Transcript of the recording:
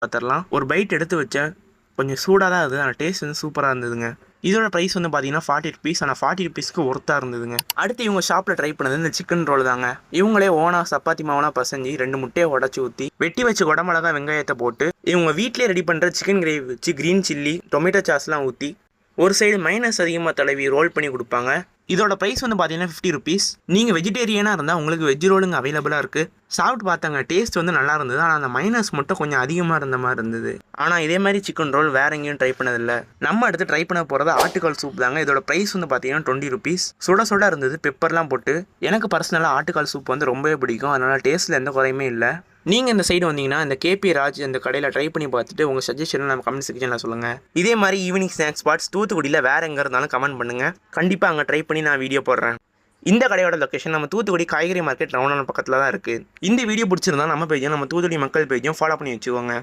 பார்த்துடலாம். ஒரு பைட் எடுத்து வச்சேன், கொஞ்சம் சூடாக தான் இருந்தது, ஆனால் டேஸ்ட் வந்து சூப்பராக இருந்ததுங்க. இதோட ப்ரைஸ் வந்து பார்த்தீங்கன்னா 40 ருபீஸ். ஆனால் 40 ருபீஸ்க்கு ஒர்த்தாக இருந்ததுங்க. அடுத்து இவங்க ஷாப்பில் ட்ரை பண்ணது இந்த சிக்கன் ரோல் தாங்க. இவங்களே ஓனா சப்பாத்தி மாவனா பசஞ்சு 2 முட்டையை உடச்சி ஊற்றி வெட்டி வச்சு குடமிளகா வெங்காயத்தை போட்டு இவங்க வீட்டிலே ரெடி பண்ணுற சிக்கன் கிரேவி வச்சு க்ரீன் சில்லி டொமேட்டோ சாஸ்லாம் ஊற்றி ஒரு சைடு மைனஸ் அதிகமாக தடவி ரோல் பண்ணி கொடுப்பாங்க. இதோட ப்ரைஸ் வந்து பார்த்தீங்கன்னா 50 ருபீஸ். நீங்கள் வெஜிடேரியனாக இருந்தால் உங்களுக்கு வெஜ் ரோலுங்க அவைலபிளாக இருக்குது. சாப்பிட்டு பார்த்தாங்க, டேஸ்ட் வந்து நல்லா இருந்தது. ஆனால் அந்த மைனஸ் மட்டும் கொஞ்சம் அதிகமாக இருந்த மாதிரி இருந்தது. ஆனால் இதே மாதிரி சிக்கன் ரோல் வேறு எங்கேயும் ட்ரை பண்ணதில்லை. நம்ம அடுத்து ட்ரை பண்ண போகிறது ஆட்டுக்கால் சூப் தாங்க. இதோட ப்ரைஸ் வந்து பார்த்தீங்கன்னா 20 ருபீஸ். சுட சுட இருந்தது, பெப்பர்லாம் போட்டு. எனக்கு பர்சனலாக ஆட்டுக்கால் சூப் வந்து ரொம்பவே பிடிக்கும். அதனால் டேஸ்ட்டில் எந்த குறையுமே இல்லை. நீங்கள் இந்த சைடு வந்தீங்கன்னா இந்த கேபி ராஜ் அந்த கடையில் ட்ரை பண்ணி பார்த்துட்டு உங்கள் சஜஷனை நம்ம கமெண்ட் செக்ஷனில் சொல்லுங்கள். இதே மாதிரி ஈவினிங் ஸ்நாக்ஸ் ஸ்பாட்ஸ் தூத்துக்குடியில் வேறு எங்கே இருந்தாலும் கமெண்ட் பண்ணுங்கள். கண்டிப்பாக அங்கே ட்ரை பண்ணி நான் வீடியோ போடுறேன். இந்த கடையோட லொக்கேஷன் நம்ம தூத்துக்குடி காய்கறி மார்க்கெட் ரவுண்டான பக்கத்தில் தான் இருக்குது. இந்த வீடியோ பிடிச்சிருந்தா நம்ம பேஜையும் நம்ம தூத்துக்குடி மக்கள் பேஜையும் ஃபாலோ பண்ணி வச்சுக்கோங்க.